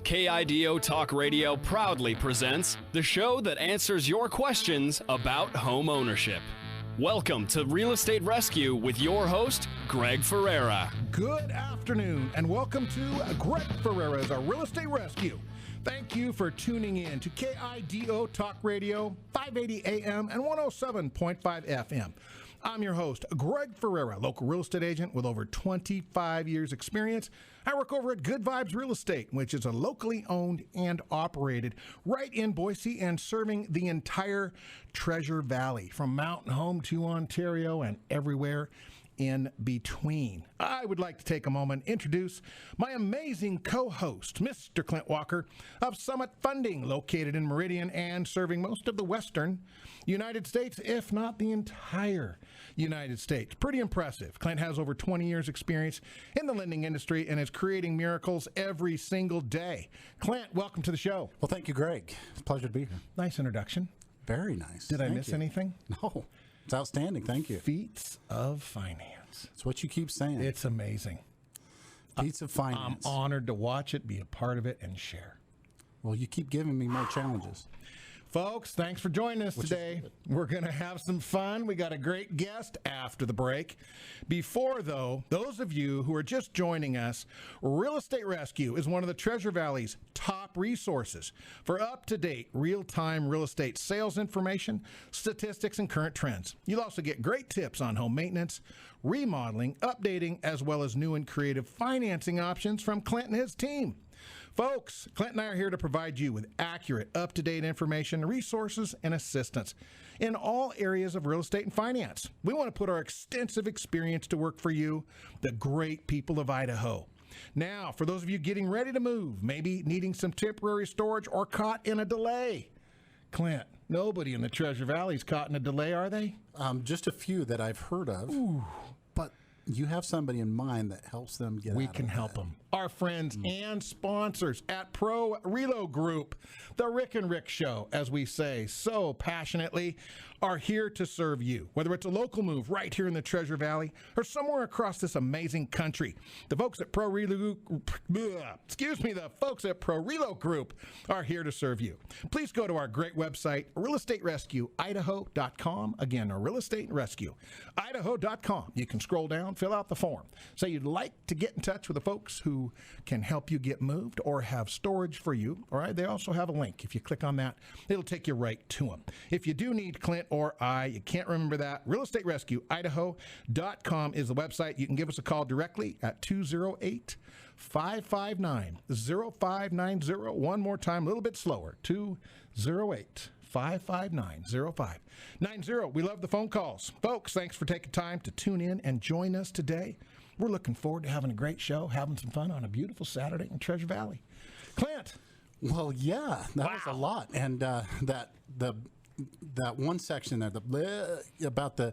KIDO Talk Radio proudly presents the show that answers your questions about home ownership. Welcome to Real Estate Rescue with your host, Greg Ferrera. Good afternoon, and welcome to Greg Ferrera's Real Estate Rescue. Thank you for tuning in to KIDO Talk Radio, 580 AM and 107.5 FM. I'm your host, Greg Ferrera, local real estate agent with over 25 years experience. I work over at Good Vibes Real Estate, which is a locally owned and operated right in Boise and serving the entire Treasure Valley, from Mountain Home to Ontario and everywhere in between. I would like to take a moment to introduce my amazing co-host, Mr. Clint Walker of Summit Funding, located in Meridian and serving most of the western United States, if not the entire United States. Pretty impressive. Clint has over 20 years experience in the lending industry and is creating miracles every single day. Clint, welcome to the show. Well, thank you, Greg. It's a pleasure to be here. Nice introduction. Very nice. Did I miss anything? No. It's outstanding. Thank you. Feats of finance. It's what you keep saying. It's amazing. Feats of finance. I'm honored to watch it, be a part of it, and share. Well, you keep giving me more challenges. Folks, thanks for joining us today. We're going to have some fun. We got a great guest after the break. Before, though, those of you who are just joining us, Real Estate Rescue is one of the Treasure Valley's top resources for up-to-date, real-time real estate sales information, statistics, and current trends. You'll also get great tips on home maintenance, remodeling, updating, as well as new and creative financing options from Clint and his team. Folks, Clint and I are here to provide you with accurate, up-to-date information, resources, and assistance in all areas of real estate and finance. We want to put our extensive experience to work for you, the great people of Idaho. Now, for those of you getting ready to move, maybe needing some temporary storage or caught in a delay, Clint, nobody in the Treasure Valley is caught in a delay, are they? Just a few that I've heard of. Ooh. But you have somebody in mind that helps them get We out can of help that. them. Our friends and sponsors at Pro Relo Group, the Rick and Rick Show, as we say so passionately, are here to serve you. Whether it's a local move right here in the Treasure Valley or somewhere across this amazing country, the folks at Pro Relo Group are here to serve you. Please go to our great website, realestaterescueidaho.com. Again, realestaterescueidaho.com. You can scroll down, fill out the form. Say you'd like to get in touch with the folks who can help you get moved or have storage for you. All right, they also have a link. If you click on that, it'll take you right to them. If you do need Clint or I, you can't remember that, realestaterescueidaho.com is the website. You can give us a call directly at 208-559-0590. One more time, a little bit slower, 208-559-0590. We love the phone calls. Folks, thanks for taking time to tune in and join us today. We're looking forward to having a great show, having some fun on a beautiful Saturday in Treasure Valley. Clint. Well, yeah, that was a lot. And that one section there, about the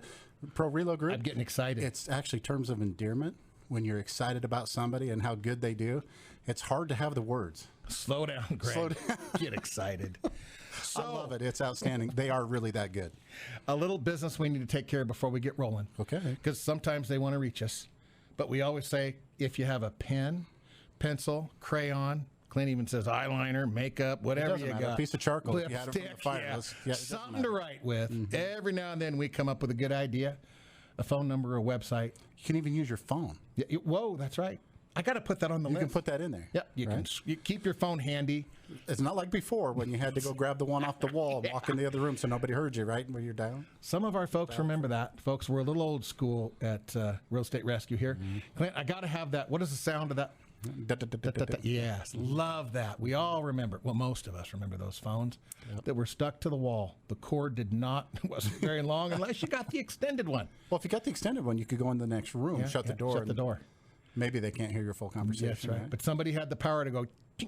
Pro Relo Group. I'm getting excited. It's actually terms of endearment. When you're excited about somebody and how good they do, it's hard to have the words. Slow down, Greg. Slow down. Get excited. I love it. It's outstanding. They are really that good. A little business we need to take care of before we get rolling. Okay. Because sometimes they want to reach us. But we always say, if you have a pen, pencil, crayon, Clint even says eyeliner, makeup, whatever you got. A piece of charcoal. If you had it from the Lipstick, fire, yeah. Something to write with. Every now and then we come up with a good idea, a phone number, a website. You can even use your phone. Yeah, whoa, that's right. I got to put that on the You list. can put that in there. Yep, you keep your phone handy. It's not like before when you had to go grab the one off the wall and walk in the other room so nobody heard you, right, where you're down. Some of our folks remember that. Folks, we're a little old school at Real Estate Rescue here. Clint, I got to have that. What is the sound of that? Yes, love that. We all remember, well, most of us remember those phones that were stuck to the wall. The cord wasn't very long unless you got the extended one. Well, if you got the extended one, you could go in the next room, shut the door. Shut the door. Maybe they can't hear your full conversation. That's right. But somebody had the power to go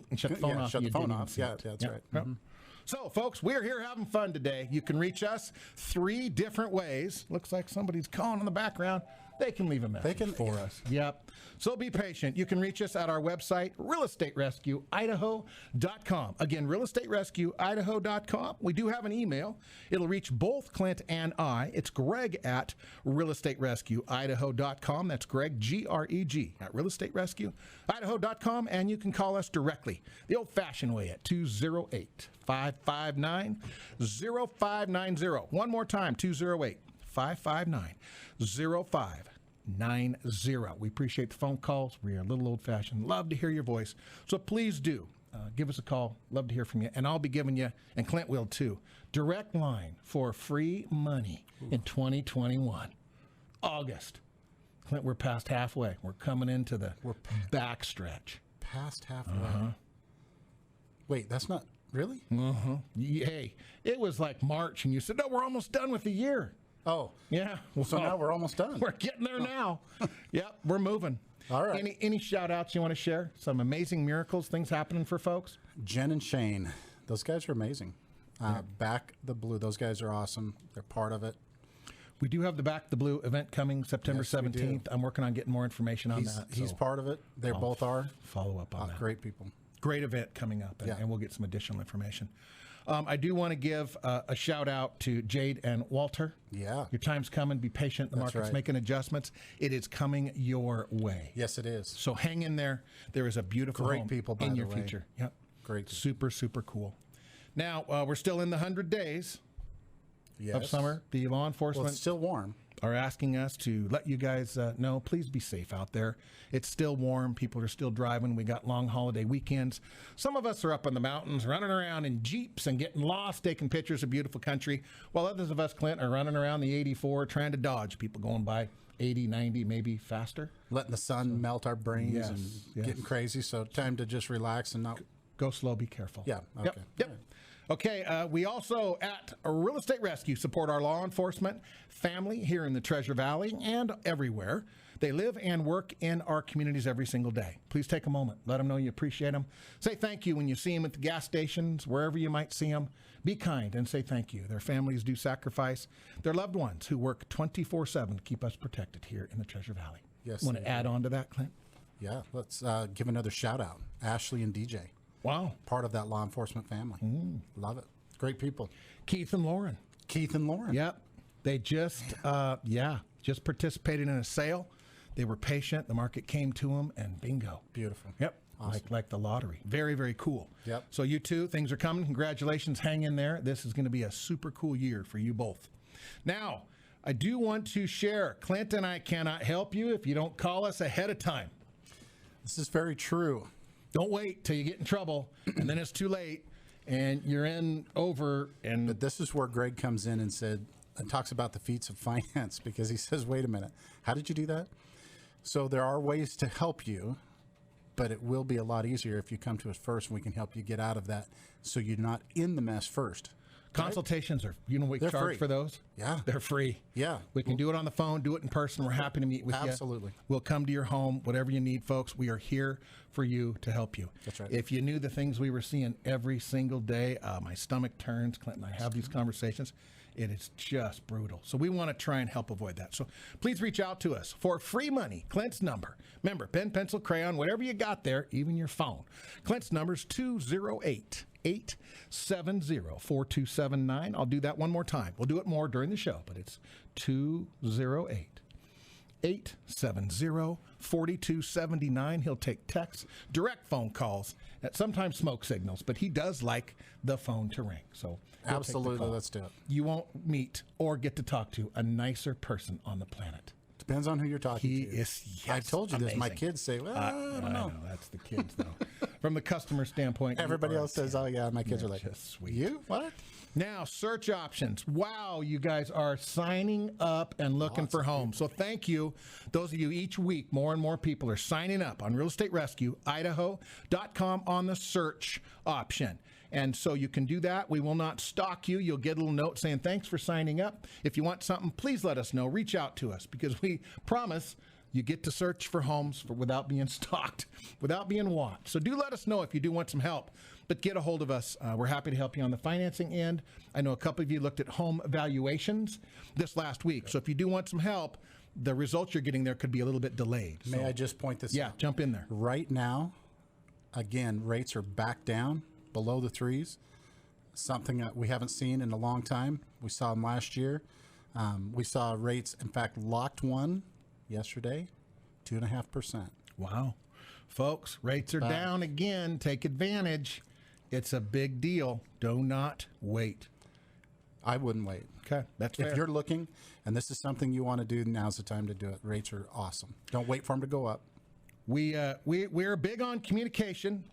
and shut the phone off. Shut the phone off. Yeah, that's right. Mm-hmm. So, folks, we're here having fun today. You can reach us 3 different ways. Looks like somebody's calling in the background. they can leave a message for us. Yep. So be patient. You can reach us at our website, realestaterescueidaho.com. Again, realestaterescueidaho.com. We do have an email. It'll reach both Clint and I. It's Greg at realestaterescueidaho.com. That's Greg, G-R-E-G, at realestaterescueidaho.com. And you can call us directly, the old-fashioned way, at 208-559-0590. One more time, 208-559-0590. We appreciate the phone calls. We are a little old-fashioned. Love to hear your voice. So please do give us a call. Love to hear from you. And I'll be giving you, and Clint will too, direct line for free money in 2021. August. Clint, we're past halfway. We're coming into the backstretch. Past halfway. Wait, that's not really? Hey, it was like March, and you said, no, we're almost done with the year. Oh. Yeah. Well, so now we're almost done. We're getting there now. Yep, we're moving. All right. Any shout-outs you want to share? Some amazing miracles, things happening for folks? Jen and Shane, those guys are amazing. Back the Blue, those guys are awesome. They're part of it. We do have the Back the Blue event coming September 17th. I'm working on getting more information on that. He's part of it. They both are. Follow up on that. Great people. Great event coming up, and we'll get some additional information. I do want to give a shout out to Jade and Walter. Yeah. Your time's coming. Be patient. The market's making adjustments. It is coming your way. Yes, it is. So hang in there. There is a beautiful great home people in your future. Yep. Great. Super, super cool. Now, we're still in the 100 days of summer. The law enforcement it's still warm. Are asking us to let you guys know, please be safe out there. It's still warm. People are still driving. We got long holiday weekends. Some of us are up in the mountains, running around in Jeeps and getting lost, taking pictures of beautiful country, while others of us, Clint, are running around the 84 trying to dodge people going by 80, 90, maybe faster. Letting the sun melt our brains and getting crazy. So time to just relax and not... Go slow, be careful. Yeah, okay. Yep. Okay, we also at Real Estate Rescue support our law enforcement family here in the Treasure Valley and everywhere. They live and work in our communities every single day. Please take a moment. Let them know you appreciate them. Say thank you when you see them at the gas stations, wherever you might see them. Be kind and say thank you. Their families do sacrifice their loved ones who work 24/7 to keep us protected here in the Treasure Valley. Yes. Want to add on to that, Clint? Yeah, let's give another shout out. Ashley and DJ. Wow. Part of that law enforcement family. Love it. Great people. Keith and Lauren. Yep. They just, just participated in a sale. They were patient. The market came to them, and bingo. Beautiful. Yep. Awesome. Like the lottery. Very, very cool. Yep. So you two, things are coming. Congratulations. Hang in there. This is going to be a super cool year for you both. Now, I do want to share, Clint and I cannot help you if you don't call us ahead of time. This is very true. Don't wait till you get in trouble, and then it's too late, and you're in over. But this is where Greg comes in and talks about the feats of finance, because he says, wait a minute, how did you do that? So there are ways to help you, but it will be a lot easier if you come to us first, and we can help you get out of that so you're not in the mess first. Consultations are, we charge free. for those? Yeah. They're free. Yeah. We can do it on the phone, do it in person. We're happy to meet with you. Absolutely. We'll come to your home, whatever you need, folks. We are here for you to help you. That's right. If you knew the things we were seeing every single day, my stomach turns. Clint and I have these conversations. It is just brutal. So we want to try and help avoid that. So please reach out to us for free money. Clint's number. Remember, pen, pencil, crayon, whatever you got there, even your phone. Clint's number is 208-870-4279. I'll do that one more time. We'll do it more during the show, but it's 208-870-4279. He'll take texts, direct phone calls, sometimes smoke signals, but he does like the phone to ring. So absolutely, let's do it. You won't meet or get to talk to a nicer person on the planet. Depends on who you're talking to. He is, yes, I told you amazing. this. My kids say, well, I don't know. That's the kids, though. From the customer standpoint. Everybody else says, oh, yeah, my kids are like, just sweet. You? What? Now, search options. Wow, you guys are signing up and looking for homes. So thank you. Those of you each week, more and more people are signing up on realestaterescueidaho.com on the search option. And so you can do that. We will not stalk you. You'll get a little note saying, thanks for signing up. If you want something, please let us know. Reach out to us, because we promise you get to search for homes without being stalked, without being watched. So do let us know if you do want some help. But get a hold of us. We're happy to help you on the financing end. I know a couple of you looked at home valuations this last week. So if you do want some help, the results you're getting there could be a little bit delayed. May I just point this out? Yeah, jump in there. Right now, again, rates are back down below the threes, something that we haven't seen in a long time. We saw them last year. We saw rates, in fact, locked one yesterday, 2.5%. Wow. Folks, rates are down again. Take advantage. It's a big deal. Do not wait. I wouldn't wait. Okay, that's fair. If you're looking, and this is something you want to do, now's the time to do it. Rates are awesome. Don't wait for them to go up. We're big on communication.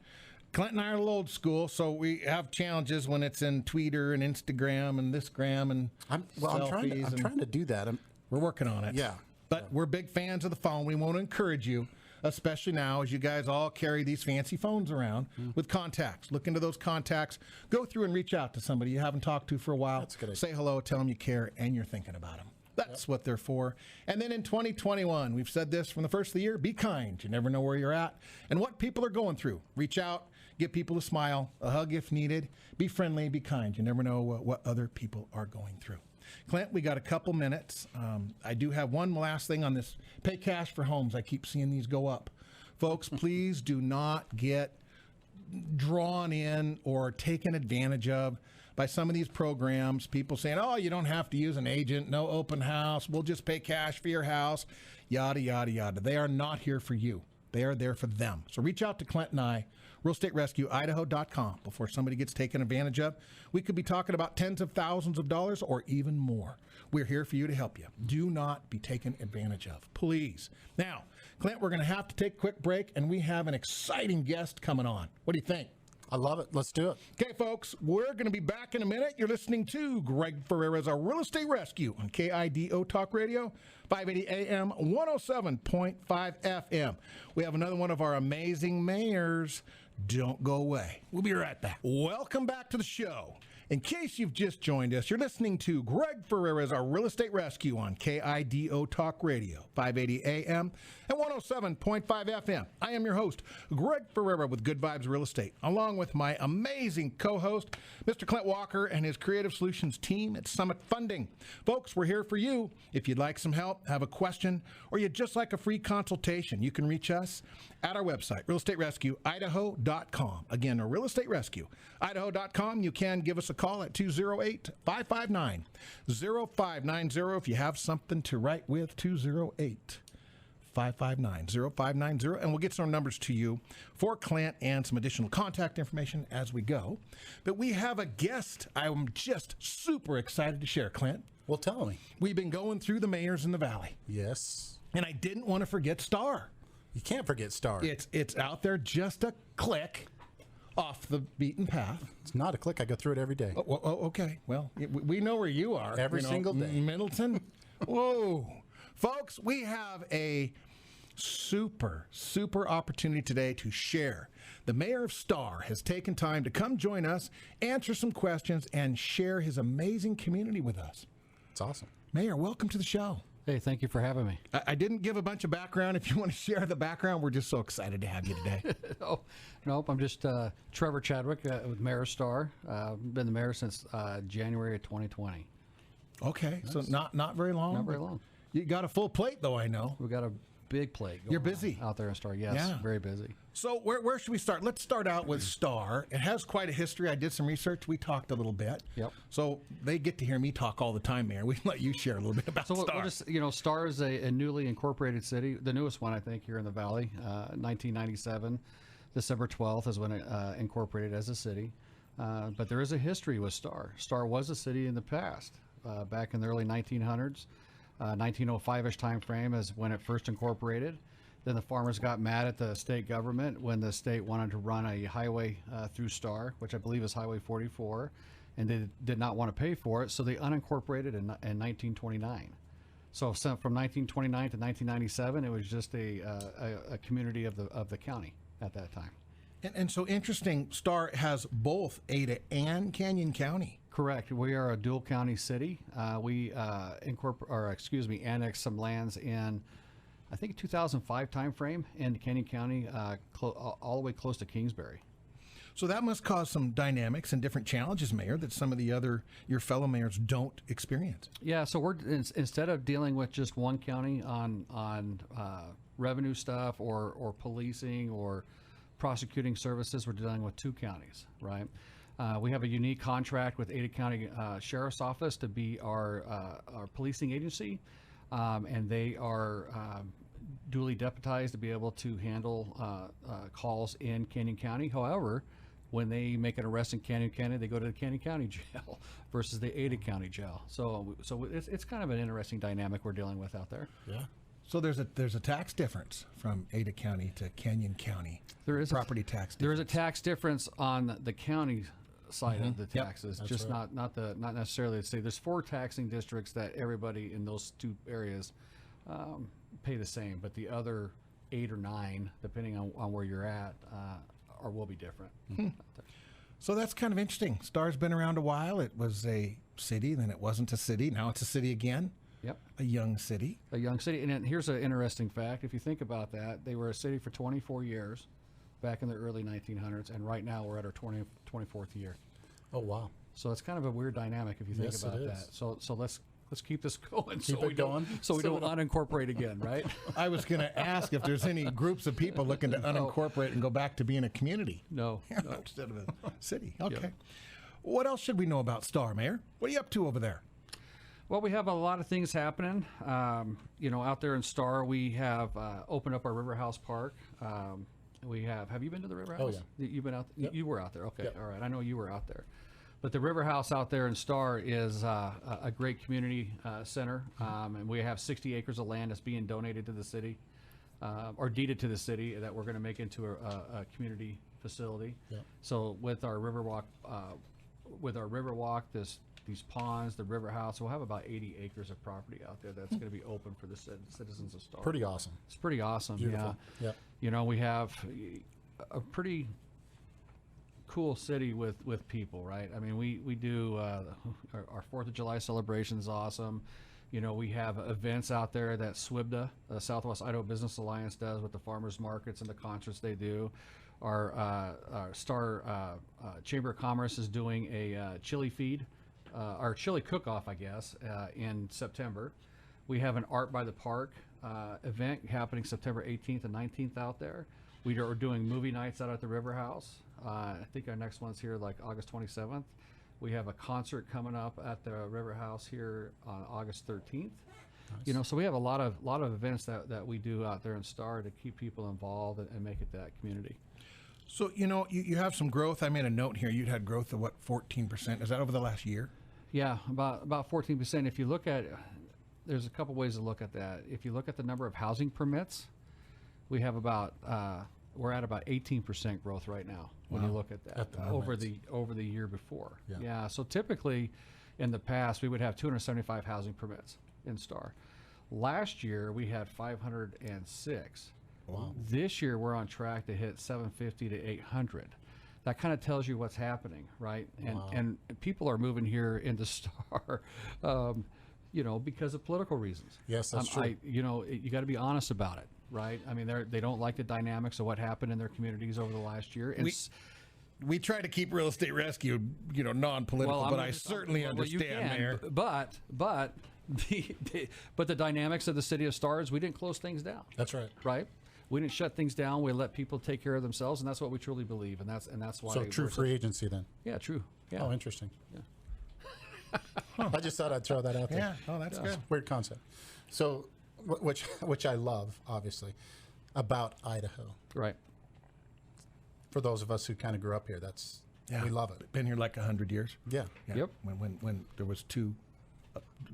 Clint and I are a little old school, so we have challenges when it's in Twitter and Instagram and this gram and I'm trying to do that. We're working on it. Yeah. But we're big fans of the phone. We want to encourage you, especially now as you guys all carry these fancy phones around with contacts. Look into those contacts. Go through and reach out to somebody you haven't talked to for a while. That's a good idea. Say hello, tell them you care, and you're thinking about them. That's what they're for. And then in 2021, we've said this from the first of the year, be kind. You never know where you're at and what people are going through. Reach out, give people a smile, a hug if needed. Be friendly, be kind. You never know what other people are going through. Clint, we got a couple minutes. I do have one last thing on this pay cash for homes. I keep seeing these go up. Folks, please do not get drawn in or taken advantage of by some of these programs. People saying, oh, you don't have to use an agent, no open house, we'll just pay cash for your house, yada, yada, yada. They are not here for you. They are there for them. So reach out to Clint and I, realestaterescueidaho.com, before somebody gets taken advantage of. We could be talking about tens of thousands of dollars or even more. We're here for you to help you. Do not be taken advantage of, please. Now, Clint, we're going to have to take a quick break, and we have an exciting guest coming on. What do you think? I love it. Let's do it. Okay, folks, we're going to be back in a minute. You're listening to Greg Ferrera's Our Real Estate Rescue on KIDO Talk Radio, 580 AM, 107.5 FM. We have another one of our amazing mayors. Don't go away. We'll be right back. Welcome back to the show. In case you've just joined us, you're listening to Greg Ferrera's Our Real Estate Rescue on KIDO Talk Radio, 580 AM and 107.5 FM. I am your host, Greg Ferrera with Good Vibes Real Estate, along with my amazing co-host, Mr. Clint Walker and his Creative Solutions team at Summit Funding. Folks, we're here for you. If you'd like some help, have a question, or you'd just like a free consultation, you can reach us at our website, realestaterescueidaho.com. Again, Real Estate Rescue, Idaho.com. You can give us a call at 208-559-0590 if you have something to write with, 208-559-0590, and we'll get some numbers to you for Clint and some additional contact information as we go. But we have a guest I'm just super excited to share, Clint. Well, tell me. We've been going through the mayors in the valley. Yes. And I didn't want to forget Star. You can't forget Star. It's out there just a click off the beaten path. It's not a click. I go through it every day. Okay. Well, we know where you are. Every single day. Middleton. Whoa. Folks, we have a super opportunity today to share. The mayor of Star has taken time to come join us, answer some questions, and share his amazing community with us. It's awesome. Mayor, welcome to the show. Hey, thank you for having me. I didn't give a bunch of background. If you want to share the background, we're just so excited to have you today. Oh, nope, I'm just Trevor Chadwick with Mayor of Star. Been the mayor since January of 2020. Okay, so not very long. Not very long. You got a full plate, though, I know. We've got a big plate going You're busy. out there in Star. Yes, Yeah. very busy. So where should we start? Let's start out with Star. It has quite a history. I did some research. We talked a little bit. Yep. So they get to hear me talk all the time, Mayor. We can let you share a little bit about So Star. we'll just, Star is a newly incorporated city, the newest one, I think, here in the Valley. 1997, December 12th is when it incorporated as a city. But there is a history with Star. Star was a city in the past, back in the early 1900s. 1905-ish time frame is when it first incorporated. Then the farmers got mad at the state government when the state wanted to run a highway through Star, which I believe is Highway 44, and they did not want to pay for it, so they unincorporated in 1929. So from 1929 to 1997, it was just a community of the county at that time. And so interesting, Star has both Ada and Canyon County. Correct. We are a dual county city. We annexed some lands in, I think, 2005 timeframe in Canyon County, all the way close to Kingsbury. So that must cause some dynamics and different challenges, Mayor, that some of your fellow mayors don't experience. Yeah, so we're instead of dealing with just one county on revenue stuff or policing or prosecuting services, we're dealing with 2 counties, right? We have a unique contract with Ada County Sheriff's Office to be our policing agency, and they are duly deputized to be able to handle calls in Canyon County. However, when they make an arrest in Canyon County, they go to the Canyon County Jail versus the Ada County Jail. So it's kind of an interesting dynamic we're dealing with out there. Yeah. So there's a tax difference from Ada County to Canyon County. There is property tax. There is a tax difference on the county side of the taxes, That's just right. not necessarily the state. There's 4 taxing districts that everybody in those 2 areas pay the same, but the other 8 or 9, depending on where you're at, will be different. So that's kind of interesting. Star's been around a while. It was a city, then it wasn't a city. Now it's a city again. Yep. A young city. A young city. And then here's an interesting fact. If you think about that, they were a city for 24 years back in the early 1900s, and right now we're at our 24th year. Oh, wow. So it's kind of a weird dynamic if you think Yes, about it that. is. So let's keep this going. Keep it going. So we don't unincorporate again, right? I was going to ask if there's any groups of people looking to unincorporate and go back to being a community. No. Instead of a city. Okay. What else should we know about Star, Mayor? What are you up to over there? Well, we have a lot of things happening. Out there in Star, we have opened up our River House Park. Have you been to the River House? Oh, yeah. You've been out. Yep. You were out there. Okay. Yep. All right. I know you were out there. But the River House out there in Star is a great community center, and we have 60 acres of land that's being donated to the city, or deeded to the city, that we're going to make into a community facility. Yep. So with our Riverwalk, these ponds, the River House, we'll have about 80 acres of property out there that's going to be open for the citizens of Star. Pretty awesome. It's pretty awesome. Beautiful. Yeah. Yep. We have a pretty cool city with people, right? I mean, we do our 4th of July celebration is awesome. We have events out there that SWIBDA, the Southwest Idaho Business Alliance, does with the farmers markets and the concerts they do. Our Star Chamber of Commerce is doing a chili feed, our chili cook-off, I guess, in September. We have an Art by the Park event happening September 18th and 19th out there. We are doing movie nights out at the River House. I think our next one's here like August 27th. We have a concert coming up at the River House here on August 13th. Nice. So we have a lot of events that we do out there in Star to keep people involved and make it that community. So, you have some growth. I made a note here. You'd had growth of, 14%? Is that over the last year? Yeah, about 14%. If you look at, there's a couple ways to look at that. If you look at the number of housing permits, we have we're at about 18% growth right now when you look at that over the year before. Yeah. So typically in the past we would have 275 housing permits in Star. Last year we had 506. Wow. This year we're on track to hit 750 to 800. That kind of tells you what's happening, right? And people are moving here into Star, because of political reasons. Yes, that's true. You got to be honest about it, right? I mean, they don't like the dynamics of what happened in their communities over the last year. And we try to keep Real Estate Rescue, non-political, but I certainly understand, Mayor. But the dynamics of the city of Star is we didn't close things down. That's right. Right. We didn't shut things down. We let people take care of themselves, and that's what we truly believe, and that's why. So true free agency then. Yeah, true. Yeah. Oh, interesting. Yeah. I just thought I'd throw that out there. Yeah. Oh, that's good. Weird concept. So, which I love, obviously, about Idaho. Right. For those of us who kind of grew up here, we love it. Been here like 100 years. Yeah. Yep. When there was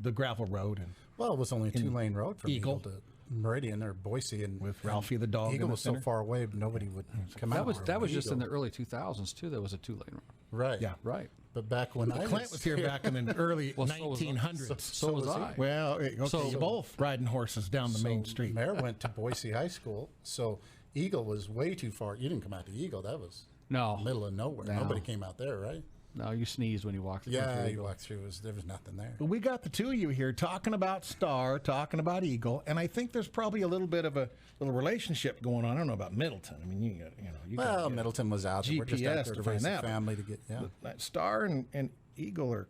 the gravel road and Well, it was only a 2-lane road from Eagle Eagle to Meridian or Boise, and with Ralphie the dog. Eagle in the was so center. far away, nobody would come out. That was just in the Eagle. early 2000s too. That was a 2-lane road. Right. Yeah. Right. But back when Clint was here back in the early Well, so was I. 1900s. So was I. Well, okay, So- you both riding horses down the main street. Mayor went to Boise High School, so Eagle was way too far. You didn't come out to Eagle. That was No. middle of nowhere. No. Nobody came out there, right? No, you sneezed when you walked through. Yeah, you walked through. There was nothing there. But we got the two of you here talking about Star, talking about Eagle, and I think there's probably a little bit of a little relationship going on. I don't know about Middleton. I mean, Well, Middleton was out there. We're just out GPS there to to raise find the that. family to get. Yeah. That Star and Eagle are.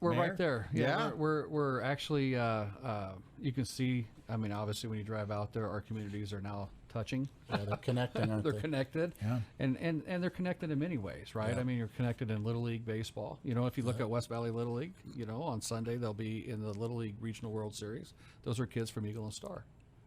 We're Mayor? right there. Yeah. We're actually. You can see. I mean, obviously, when you drive out there, our communities are now touching. Yeah, they're connecting, aren't They're they? connected. Yeah. And they're connected in many ways, right? Yeah. I mean, you're connected in Little League baseball. You know, if you look at West Valley Little League, you know, on Sunday they'll be in the Little League Regional World Series. Those are kids from Eagle and Star,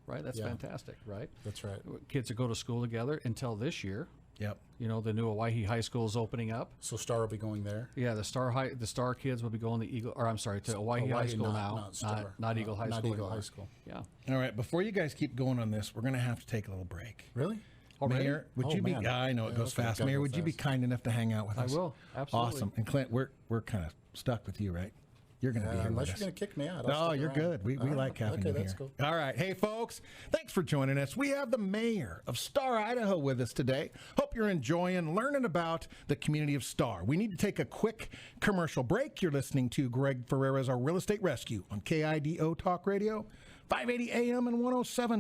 right? That's Yeah. fantastic, right? That's right. Kids that go to school together until this year. Yep. You know, the new Hawaii High School is opening up. So Star will be going there. Yeah, the Star kids will be going to Eagle, or I'm sorry, to Hawaii High School now, not Eagle High not School. Eagle anymore. High School. Yeah. All right. Before you guys keep going on this, we're going to have to take a little break. Really? Already? Mayor, would Oh, you be? man. I know it Yeah, goes okay, fast. gotta Mayor, go would you be fast. kind enough to hang out with I us? will, absolutely. Awesome. And Clint, we're kind of stuck with you, right? You're going to be here Unless with you're us. going to kick me out. No, you're good. We All right. like having okay, you that's here. cool. All right. Hey, folks, thanks for joining us. We have the mayor of Star, Idaho with us today. Hope you're enjoying learning about the community of Star. We need to take a quick commercial break. You're listening to Greg Ferrera's Our Real Estate Rescue on KIDO Talk Radio, 580 AM and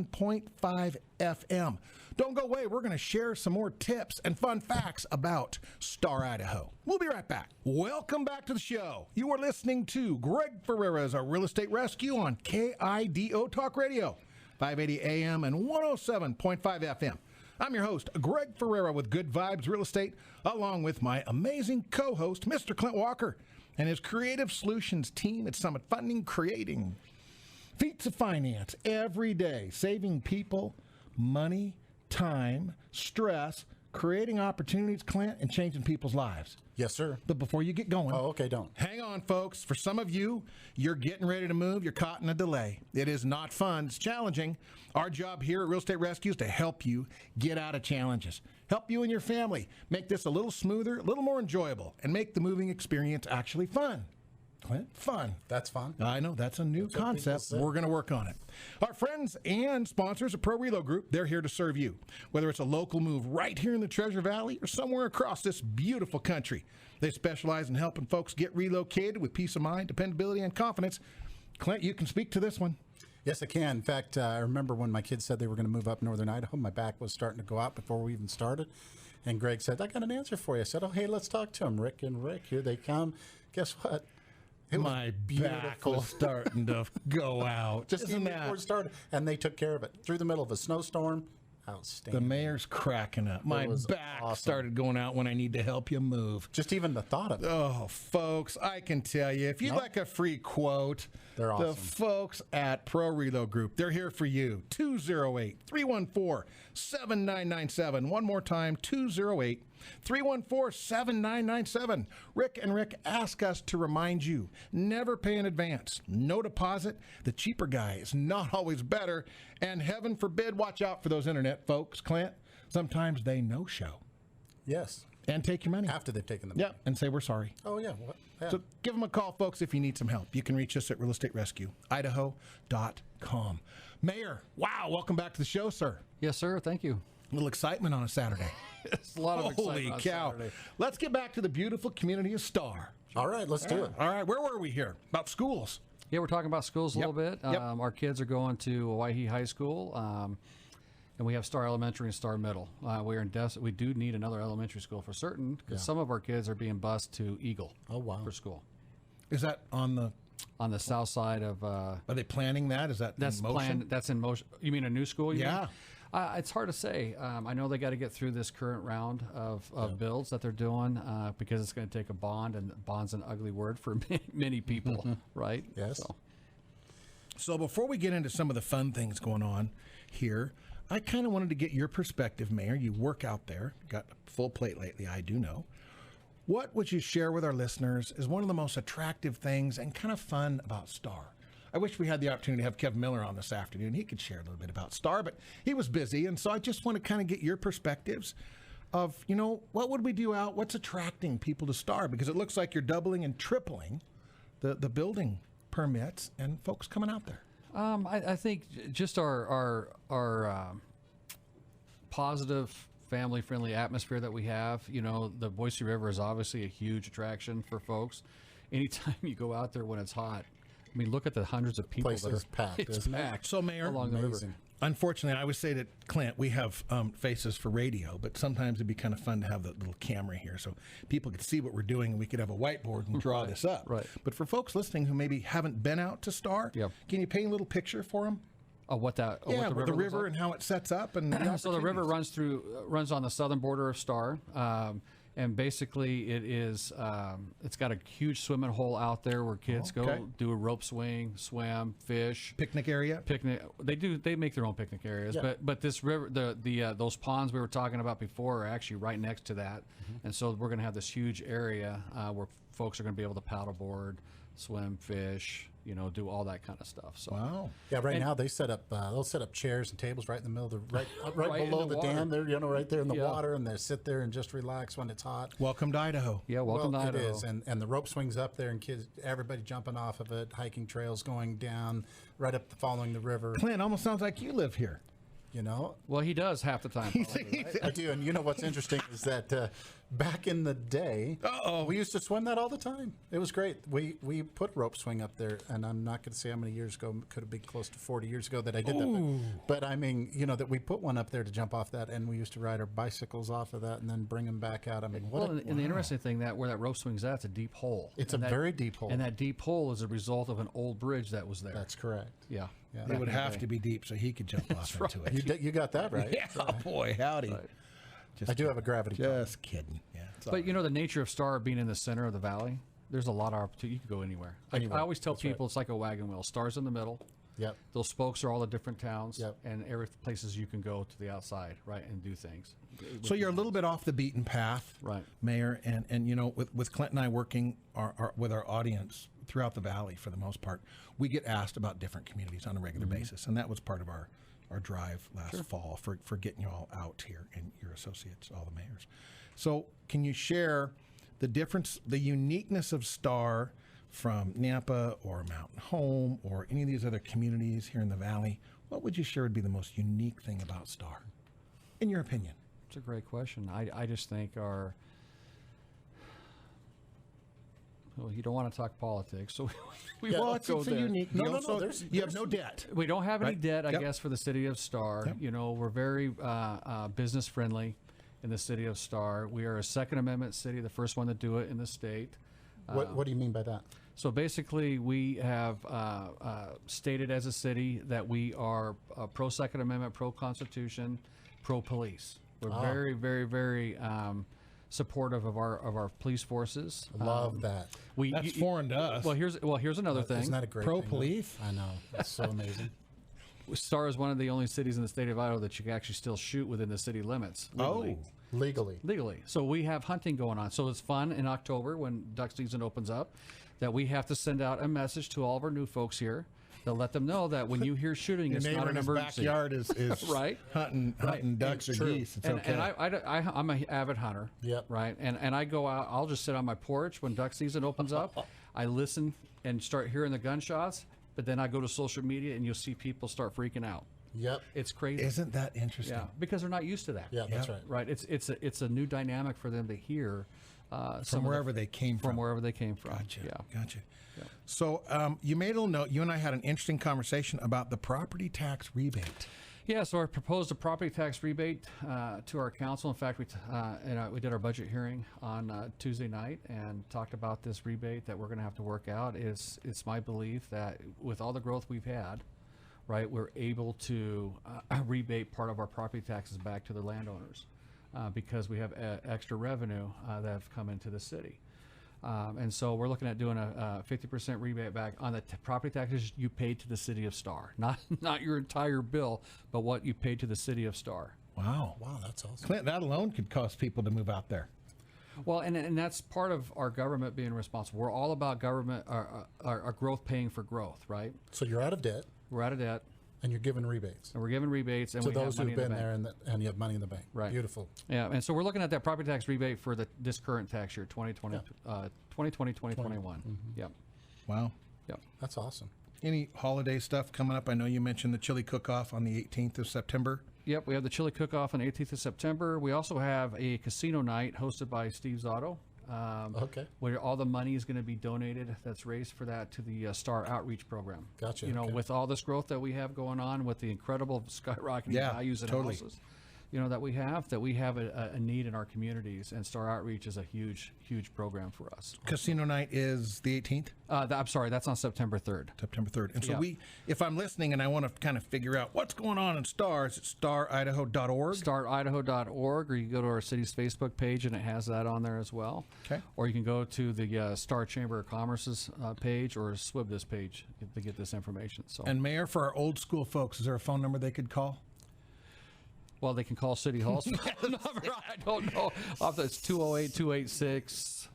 107.5 FM. Don't go away. We're going to share some more tips and fun facts about Star, Idaho. We'll be right back. Welcome back to the show. You are listening to Greg Ferrera's Our Real Estate Rescue on KIDO Talk Radio, 580 AM and 107.5 FM. I'm your host, Greg Ferrera with Good Vibes Real Estate, along with my amazing co-host, Mr. Clint Walker, and his creative solutions team at Summit Funding, creating Feats of Finance every day, saving people money, time, stress, creating opportunities, Clint, and changing people's lives. Yes, sir. But before you get going, Oh, okay, don't. hang on, folks. For some of you, you're getting ready to move. You're caught in a delay. It is not fun. It's challenging. Our job here at Real Estate Rescue is to help you get out of challenges, help you and your family make this a little smoother, a little more enjoyable, and make the moving experience actually fun. Clint, fun. That's fun. I know, that's a new what people concept. say. We're going to work on it. Our friends and sponsors at Pro Relo Group, they're here to serve you. Whether it's a local move right here in the Treasure Valley or somewhere across this beautiful country, they specialize in helping folks get relocated with peace of mind, dependability, and confidence. Clint, you can speak to this one. Yes, I can. In fact, I remember when my kids said they were going to move up northern Idaho, my back was starting to go out before we even started. And Greg said, I got an answer for you. I said, oh, hey, let's talk to them. Rick and Rick, here they come. Guess what? It was My back beautiful. was starting to go out. Just Isn't even before it that? started. And they took care of it. Through the middle of a snowstorm. The Outstanding. mayor's cracking up. My was back awesome. started going out when I need to help you move. Just even the thought of it. Oh, folks, I can tell you, if you'd Nope. like a free quote, They're the awesome. folks at Pro Relo Group, they're here for you. 208-314-7997. One more time, 208-314-7997. Rick and Rick ask us to remind you, never pay in advance, no deposit. The cheaper guy is not always better. And heaven forbid, watch out for those internet folks, Clint. Sometimes they no-show Yes. and take your money. After they've taken them. Yep, and say we're sorry. Oh, yeah. What? Yeah. So give them a call, folks, if you need some help. You can reach us at Real Estate Rescue, Idaho.com. Mayor, wow, welcome back to the show, sir. Yes, sir. Thank you. A little excitement on a Saturday. It's a lot of excitement Holy on cow. Saturday. Let's get back to the beautiful community of Star. All right, let's do it. All right, where were we here? About schools. Yeah, we're talking about schools a Yep. little bit. Yep. Our kids are going to Hawaii High School, and we have Star Elementary and Star Middle. We do need another elementary school for certain because some of our kids are being bused to Eagle Oh, wow. for school Is that on the, on the south side of. are they planning that? Is that That's in motion? planned. That's in motion. You mean a new school? You Yeah. mean? It's hard to say. I know they got to get through this current round of builds that they're doing because it's going to take a bond, and bond's an ugly word for many people, right? Yes. So before we get into some of the fun things going on here, I kind of wanted to get your perspective, Mayor. You work out there, got a full plate lately, I do know. What would you share with our listeners is one of the most attractive things and kind of fun about Star? I wish we had the opportunity to have Kevin Miller on this afternoon. He could share a little bit about Star, but he was busy. And so I just want to kind of get your perspectives of, you know, what would we do out? What's attracting people to Star? Because it looks like you're doubling and tripling the building permits and folks coming out there. I think just our positive family-friendly atmosphere that we have. You know, the Boise River is obviously a huge attraction for folks. Anytime you go out there when it's hot, I mean, look at the hundreds of people Place that are is packed, it's isn't it? packed So, Mayor, along the river. Amazing. unfortunately, I always say to Clint, we have faces for radio, but sometimes it'd be kind of fun to have the little camera here so people could see what we're doing and we could have a whiteboard and draw this up. Right. But for folks listening who maybe haven't been out to Star, Yep. can you paint a little picture for them? What the Yeah, river with the looks river like? and how it sets up. And So the river runs on the southern border of Star, and basically it is it's got a huge swimming hole out there where kids Okay. go do a rope swing, swim, fish, picnic area. picnic. They make their own picnic areas, Yeah. but this river, those ponds we were talking about before are actually right next to that, and so we're going to have this huge area where folks are going to be able to paddleboard, swim, fish, do all that kind of stuff. So Wow. Yeah, right now they set up. They'll set up chairs and tables right in the middle of the right Right in below the the water. dam. There, right there in the Yeah. water, and they sit there and just relax when it's hot. Welcome to Idaho. yeah, welcome Well, to it Idaho. is, and the rope swings up there, and kids, everybody jumping off of it, hiking trails going down, right up following the river. Clint, almost sounds like you live here. Well, he does half the time. probably, right? I do, and what's interesting is that back in the day, we used to swim that all the time. It was great. We put rope swing up there, and I'm not going to say how many years ago. Could have been close to 40 years ago that I did that. But I mean, that we put one up there to jump off that, and we used to ride our bicycles off of that and then bring them back out. I mean, Well, and the interesting thing where that rope swings at, it's a deep hole. It's And a that- very deep hole. And that deep hole is a result of an old bridge that was there. That's correct. yeah. Yeah. It would have to be deep so he could jump off into it. You got that right. Yeah, boy, howdy. I do have a gravity problem. Just kidding. Yeah. it's all But the nature of Star being in the center of the valley, there's a lot of opportunity. You could go anywhere. I always tell people it's like a wagon wheel. Star's in the middle. Yep. Those spokes are all the different towns Yep. and every places you can go to the outside, right, and do things. So you're a little bit off the beaten path, Right. Mayor, and with Clint and I working with our audience throughout the valley for the most part, we get asked about different communities on a regular basis, and that was part of our drive last fall for getting you all out here and your associates, all the mayors. So can you share the difference, the uniqueness of Star from Nampa or Mountain Home or any of these other communities here in the valley? What would you share would be the most unique thing about Star, in your opinion? It's a great question. I just think well, you don't want to talk politics, so we Yeah, won't go it's a there. unique No, deal. no, no, So there's- you have no debt. We don't have any Right. debt, I Yep. guess, for the city of Star. Yep. We're very business friendly in the city of Star. We are a Second Amendment city, the first one to do it in the state. What do you mean by that? So basically, we have stated as a city that we are pro Second Amendment, pro Constitution, pro police. We're very, very, very supportive of our police forces. Love that. That's foreign to us. Well, here's another thing. Isn't that a great Pro thing? police? I know. That's so amazing. Star is one of the only cities in the state of Idaho that you can actually still shoot within the city limits legally. Legally. So we have hunting going on. So it's fun in October when duck season opens up that we have to send out a message to all of our new folks here to let them know that when you hear shooting, Your it's neighbor not in an his emergency. backyard is Right. hunting ducks or It's true. geese. It's And, okay. and I'm an avid hunter. Yep. Right. And I go out. I'll just sit on my porch when duck season opens up. I listen and start hearing the gunshots. But then I go to social media and you'll see people start freaking out. Yep. It's crazy. Isn't that interesting? Yeah, because they're not used to that. Yeah, that's right. Right. It's a new dynamic for them to hear From wherever they came from. from wherever they came from. Gotcha. Yeah. Gotcha. So you made a little note. You and I had an interesting conversation about the property tax rebate. Yeah, so I proposed a property tax rebate to our council. In fact, we did our budget hearing on Tuesday night and talked about this rebate that we're going to have to work out. It's my belief that with all the growth we've had, right, we're able to rebate part of our property taxes back to the landowners because we have extra revenue that have come into the city. And so we're looking at doing a 50% rebate back on the property taxes you paid to the city of Star, not your entire bill, but what you paid to the city of Star. Wow. Wow, that's awesome. Clint, that alone could cause people to move out there. Well, and that's part of our government being responsible. We're all about government, our growth paying for growth, right? So you're out of debt, We're out of debt, and you're giving rebates and we're giving rebates, and to we have those money who've in the been bank. there, and you have money in the bank. Right. Beautiful. Yeah, and so we're looking at that property tax rebate for this current tax year, 2020, 2021. Yep. Wow. Yep. That's awesome. Any holiday stuff coming up? I know you mentioned the chili cook-off on the 18th of September. Yep, we have the chili cook-off on the 18th of September. We also have a casino night hosted by Steve's Auto. Okay. Where all the money is going to be donated that's raised for that to the Star Outreach Program. Gotcha. You know, Okay. with all this growth that we have going on, with the incredible skyrocketing values in houses, you know, that we have a need in our communities, and Star Outreach is a huge program for us. Casino night is the 18th? I'm sorry, that's on September 3rd. September 3rd. And so Yeah. if I'm listening and I want to kind of figure out what's going on in Star, is it staridaho.org? staridaho.org, or you can go to our city's Facebook page and it has that on there as well. Okay. Or you can go to the Star Chamber of Commerce's page or SWIB's page to get this information. So, And Mayor, for our old school folks, is there a phone number they could call? well, they can call City Hall's number. I don't know. It's 208-286.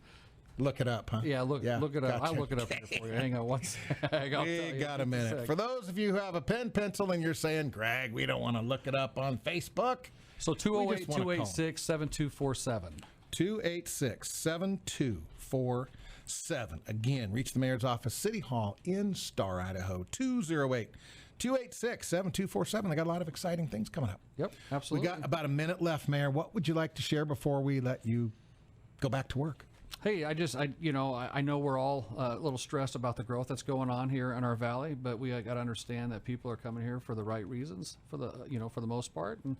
Look it up, huh? Yeah, look it up. Gotcha. I'll look it up here for you. Hang on one second. We got a minute. For those of you who have a pen, pencil, and you're saying, Greg, we don't want to look it up on Facebook. So 208-286-7247. 286-7247. Again, reach the mayor's office, City Hall in Star, Idaho. 208-286-7247. They got a lot of exciting things coming up. Yep, absolutely. We got about a minute left, Mayor. What would you like to share before we let you go back to work? Hey, I know we're all a little stressed about the growth that's going on here in our valley, but we got to understand that people are coming here for the right reasons, for the most part, and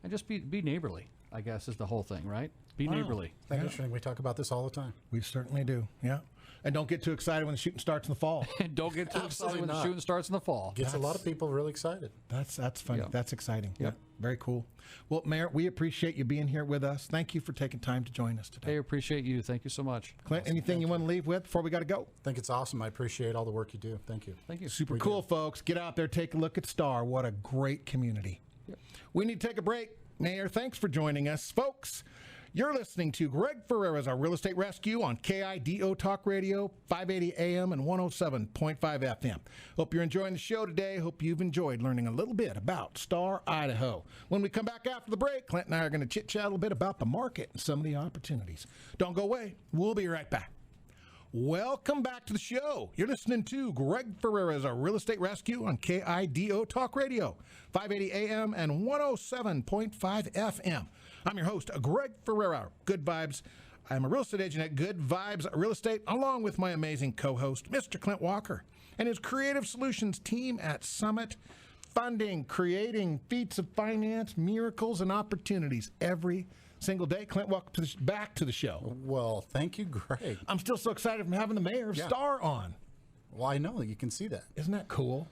just be neighborly, I guess, is the whole thing, right? Be neighborly. Interesting. We talk about this all the time. We certainly do, yeah. And don't get too excited when the shooting starts in the fall. And don't get too excited when the shooting starts in the fall. Gets a lot of people really excited. That's funny. Yeah. That's exciting. Yep. Yeah, very cool. Well, Mayor, we appreciate you being here with us. Thank you for taking time to join us today. Hey, appreciate you. Thank you so much. Clint, anything you want to leave with before we got to go? I think it's awesome. I appreciate all the work you do. Thank you. Thank you. Super cool, folks. Get out there, take a look at Star. What a great community. Yep. We need to take a break. Mayor, thanks for joining us. Folks, you're listening to Greg Ferrera's Our Real Estate Rescue on KIDO Talk Radio, 580 AM and 107.5 FM. Hope you're enjoying the show today. Hope you've enjoyed learning a little bit about Star, Idaho. When we come back after the break, Clint and I are going to chit-chat a little bit about the market and some of the opportunities. Don't go away. We'll be right back. Welcome back to the show. You're listening to Greg Ferrera's Our Real Estate Rescue on KIDO Talk Radio, 580 AM and 107.5 FM. I'm your host, Greg Ferrera. Good Vibes. I'm a real estate agent at Good Vibes Real Estate, along with my amazing co-host, Mr. Clint Walker, and his creative solutions team at Summit Funding, creating feats of finance, miracles, and opportunities every single day. Clint, welcome back to the show. Well, thank you, Greg. I'm still so excited from having the mayor of Star on. Well, I know you can see that. Isn't that cool?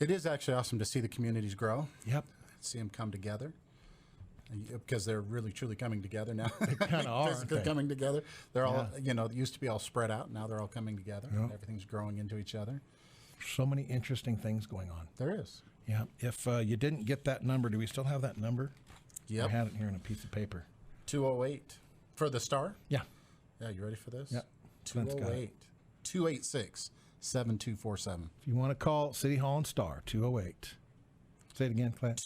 It is actually awesome to see the communities grow. Yep. See them come together. Because they're really truly coming together now. They kind of are. Physically aren't they? coming together. They're all, it used to be all spread out. Now they're all coming together. Yeah. Everything's growing into each other. So many interesting things going on. There is. Yeah. If you didn't get that number, do we still have that number? Yep. I had it here on a piece of paper. 208 for the Star. Yeah. Yeah, you ready for this? Yeah. Clint's got it. 208-286-7247. If you want to call City Hall and Star, 208. Say it again, Clint.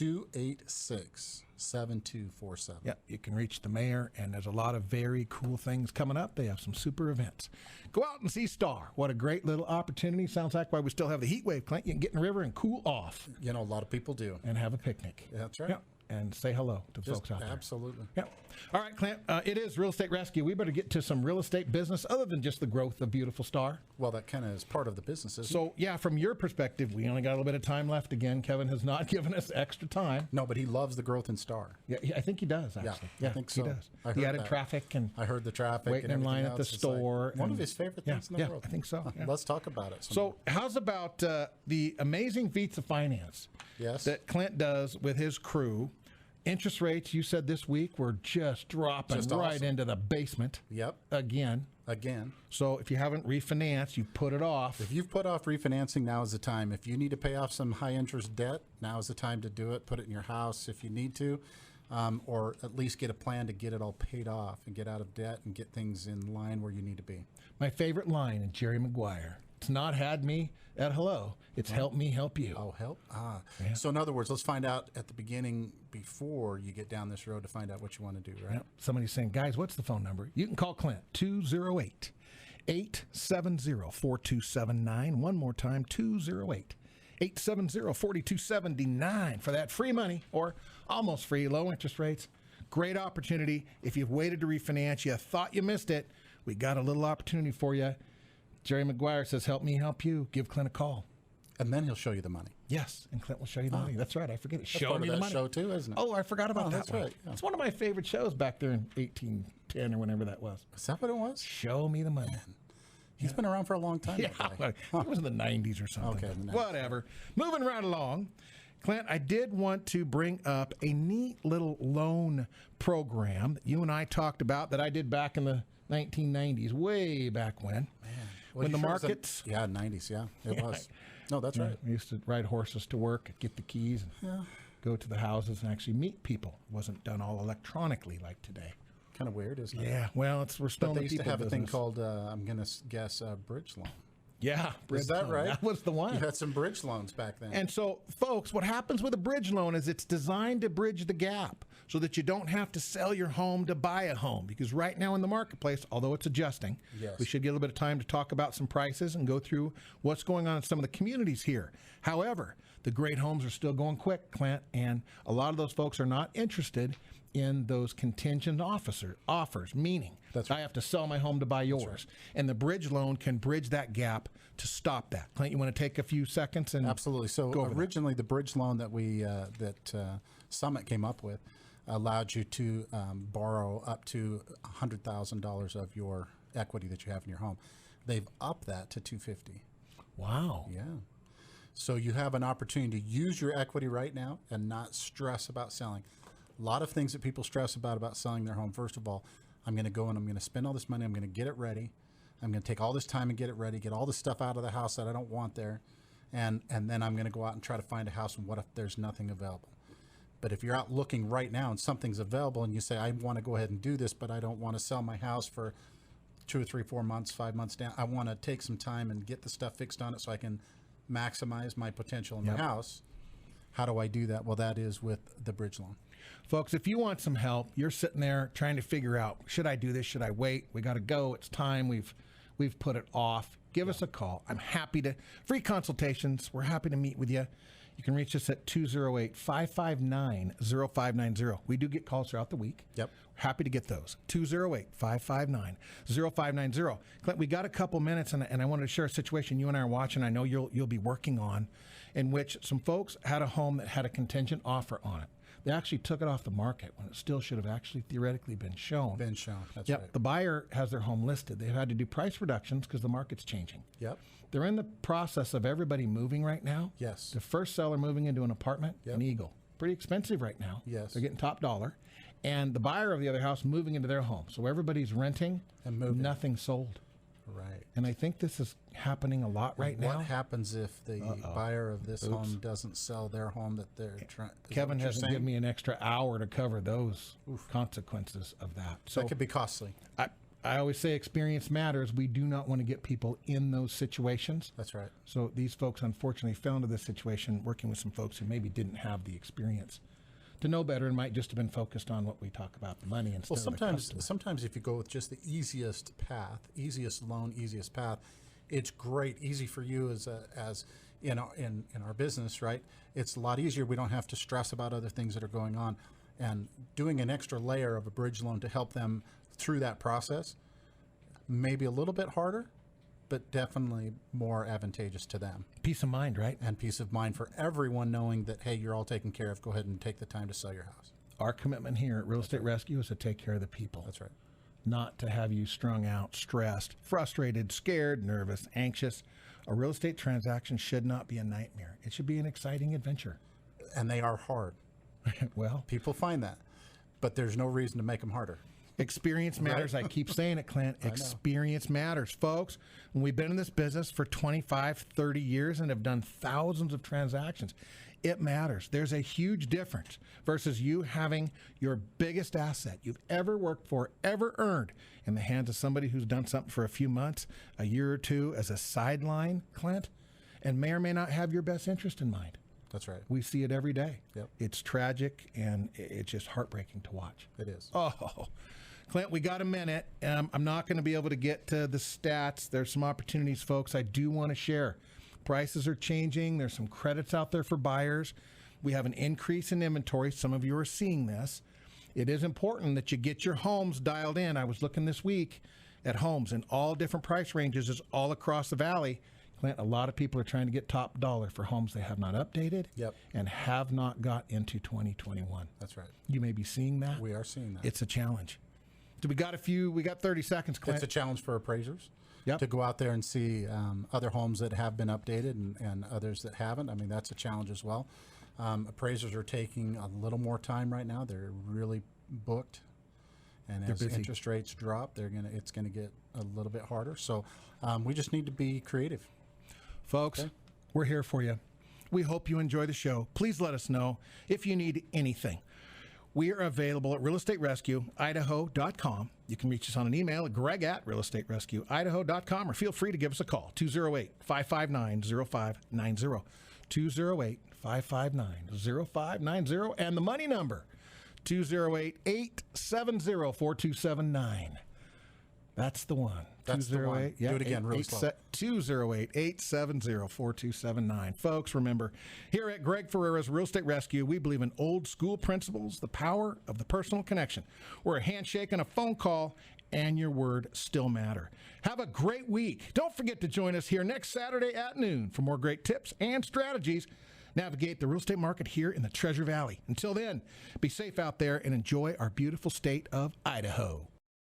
286-7247. Yeah, you can reach the mayor, and there's a lot of very cool things coming up. They have some super events. Go out and see Star. What a great little opportunity. Sounds like why we still have the heat wave, Clint. You can get in the river and cool off A lot of people do. and have a picnic. That's right. Yeah, and say hello to the folks out there. Absolutely. Yeah. All right, Clint, it is Real Estate Rescue. We better get to some real estate business other than just the growth of beautiful Star. Well, that kind of is part of the business, isn't it? So, yeah, from your perspective, we only got a little bit of time left again. Kevin has not given us extra time. No, but he loves the growth in Star. Yeah, I think he does, actually. I think so. He does. I He heard added that. traffic and I heard the traffic waiting and in line everything at the else. It's like store. one and- of his favorite things in the world. I think so. Yeah. Let's talk about it. So, how's about the amazing feats of finance Yes. that Clint does with his crew? Interest rates, you said this week, were just dropping Just right awesome. into the basement Yep. again. Again, So, if you haven't refinanced, you put it off. if you've put off refinancing, now is the time. If you need to pay off some high interest debt, now is the time to do it. Put it in your house if you need to, or at least get a plan to get it all paid off and get out of debt and get things in line where you need to be. My favorite line in Jerry Maguire. It's not had me at hello. It's help me help you. Oh, help. So in other words, let's find out at the beginning before you get down this road to find out what you want to do, right? Yep. Somebody's saying, guys, what's the phone number? You can call Clint, 208-870-4279. One more time, 208-870-4279 for that free money. Or almost free, low interest rates. Great opportunity. If you've waited to refinance, you thought you missed it, we got a little opportunity for you. Jerry McGuire says, help me help you. Give Clint a call. And then he'll show you the money. Yes, and Clint will show you the money. That's right. I forget it. That's Show part me of the that money. show too, isn't it? Oh, I forgot about that that's one. right, yeah. It's one of my favorite shows back there in 1810 or whenever that was. Is that what it was? Show me the money. He's been around for a long time. Yeah, that guy. it was in the 90s or something. Okay, the 90s. Whatever. Moving right along. Clint, I did want to bring up a neat little loan program that you and I talked about that I did back in the 1990s, way back when. Man. Well, When the sure was markets... yeah, 90s, yeah. It was. No, that's right. I used to ride horses to work, get the keys, and go to the houses and actually meet people. It wasn't done all electronically like today. Kind of weird, isn't it? Yeah, well, we're still But in they the used to people have a thing business. called, I'm going to guess, bridge loan. Yeah, bridge Is that loan. right? That was the one. You had some bridge loans back then. And so, folks, what happens with a bridge loan is it's designed to bridge the gap so that you don't have to sell your home to buy a home. Because right now in the marketplace, although it's adjusting, Yes. we should get a little bit of time to talk about some prices and go through what's going on in some of the communities here. However, the great homes are still going quick, Clint, and a lot of those folks are not interested in those contingent offers, meaning That's I have to sell my home to buy yours. And the bridge loan can bridge that gap to stop that. Clint, you want to take a few seconds and Absolutely. So go over that? originally, the bridge loan that we Summit came up with allowed you to borrow up to $100,000 of your equity that you have in your home. They've upped that to $250,000. Wow. Yeah. So you have an opportunity to use your equity right now and not stress about selling. A lot of things that people stress about selling their home. First of all, I'm going to go and I'm going to spend all this money. I'm going to get it ready. I'm going to take all this time and get it ready, get all the stuff out of the house that I don't want there. And then I'm going to go out and try to find a house. And what if there's nothing available? But if you're out looking right now and something's available and you say, I want to go ahead and do this, but I don't want to sell my house for 2 or 3, 4 months, 5 months down. I want to take some time and get the stuff fixed on it so I can maximize my potential in my house. How do I do that? Well, that is with the bridge loan. Folks, if you want some help, you're sitting there trying to figure out, should I do this? Should I wait? We got to go. It's time. We've put it off. Give us a call. I'm happy to, free consultations. We're happy to meet with you. You can reach us at 208-559-0590. We do get calls throughout the week. Yep. Happy to get those. 208-559-0590. Clint, we got a couple minutes, and I wanted to share a situation you and I are watching. I know you'll be working on, in which some folks had a home that had a contingent offer on it. They actually took it off the market when it still should have actually theoretically been shown. That's Yep. right. The buyer has their home listed. They've had to do price reductions because the market's changing. Yep. They're in the process of everybody moving right now. Yes. The first seller moving into an apartment, an Eagle. Pretty expensive right now. Yes. They're getting top dollar. And the buyer of the other house moving into their home. So everybody's renting And moving. nothing sold. Right. And I think this is happening a lot right now. What happens if the buyer of this home doesn't sell their home that they're trying? Kevin hasn't given me an extra hour to cover those consequences of that. So That could be costly. I always say experience matters. We do not want to get people in those situations. That's right. So these folks unfortunately fell into this situation working with some folks who maybe didn't have the experience to know better and might just have been focused on what we talk about, the money instead Well, of the customer. sometimes if you go with just the easiest path, easiest loan, easiest path, it's great, easy for you as in our business, right? It's a lot easier. We don't have to stress about other things that are going on, and doing an extra layer of a bridge loan to help them through that process, maybe a little bit harder, but definitely more advantageous to them. Peace of mind, right? And peace of mind for everyone knowing that, hey, you're all taken care of. Go ahead and take the time to sell your house. Our commitment here at Real Estate Rescue is to take care of the people. That's right. Not to have you strung out, stressed, frustrated, scared, nervous, anxious. A real estate transaction should not be a nightmare. It should be an exciting adventure. And they are hard. Well, People find that, but there's no reason to make them harder. experience matters. I keep saying it, Clint. Experience matters. Folks, when we've been in this business for 25, 30 years and have done thousands of transactions, it matters. There's a huge difference versus you having your biggest asset you've ever worked for, ever earned, in the hands of somebody who's done something for a few months, a year or two as a sideline, Clint, and may or may not have your best interest in mind. That's right. We see it every day. Yep. It's tragic, and it's just heartbreaking to watch. It is. Oh, Clint, we got a minute. I'm not going to be able to get to the stats. There's some opportunities, folks, I do want to share. Prices are changing. There's some credits out there for buyers. We have an increase in inventory. Some of you are seeing this. It is important that you get your homes dialed in. I was looking this week at homes in all different price ranges is all across the valley. Clint, a lot of people are trying to get top dollar for homes they have not updated and have not got into 2021. That's right. You may be seeing that. We are seeing that. It's a challenge. We got 30 seconds, Clint. It's a challenge for appraisers Yep. to go out there and see other homes that have been updated and others that haven't. I mean, that's a challenge as well. Appraisers are taking a little more time right now. They're really booked. And as interest rates drop, it's gonna get a little bit harder. So we just need to be creative. Folks, we're here for you. We hope you enjoy the show. Please let us know if you need anything. We are available at realestaterescueidaho.com. You can reach us on an email at greg@realestaterescueidaho.com or feel free to give us a call, 208-559-0590. 208-559-0590. And the money number, 208-870-4279. That's the one. That's the one. Do it again, really slow. 208-870-4279. Folks, remember, here at Greg Ferrera's Real Estate Rescue, we believe in old school principles, the power of the personal connection, where a handshake and a phone call and your word still matter. Have a great week. Don't forget to join us here next Saturday at noon for more great tips and strategies. Navigate the real estate market here in the Treasure Valley. Until then, be safe out there and enjoy our beautiful state of Idaho.